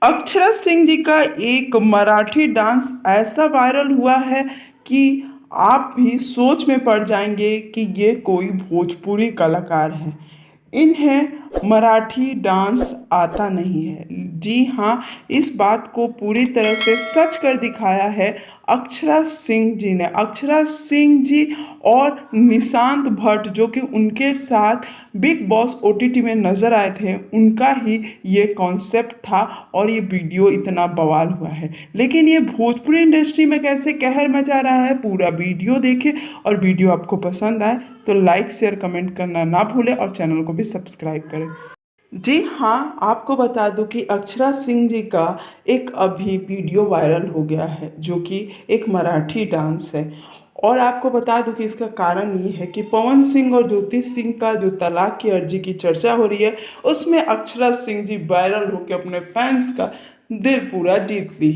अक्षरा सिंह जी का एक मराठी डांस ऐसा वायरल हुआ है कि आप भी सोच में पड़ जाएंगे कि ये कोई भोजपुरी कलाकार है। इन्हें मराठी डांस आता नहीं है। जी हाँ, इस बात को पूरी तरह से सच कर दिखाया है अक्षरा सिंह जी ने। अक्षरा सिंह जी और निशांत भट्ट जो कि उनके साथ बिग बॉस ओटीटी में नज़र आए थे, उनका ही ये कॉन्सेप्ट था और ये वीडियो इतना बवाल हुआ है। लेकिन ये भोजपुरी इंडस्ट्री में कैसे कहर मचा रहा है, पूरा वीडियो देखें। और वीडियो आपको पसंद आए तो लाइक शेयर कमेंट करना ना भूलें और चैनल को भी सब्सक्राइब करें। जी हाँ, आपको बता दूं कि अक्षरा सिंह जी का एक अभी वीडियो वायरल हो गया है जो कि एक मराठी डांस है। और आपको बता दूं कि इसका कारण ये है कि पवन सिंह और ज्योति सिंह का जो तलाक की अर्जी की चर्चा हो रही है, उसमें अक्षरा सिंह जी वायरल होकर अपने फैंस का दिल पूरा जीत ली।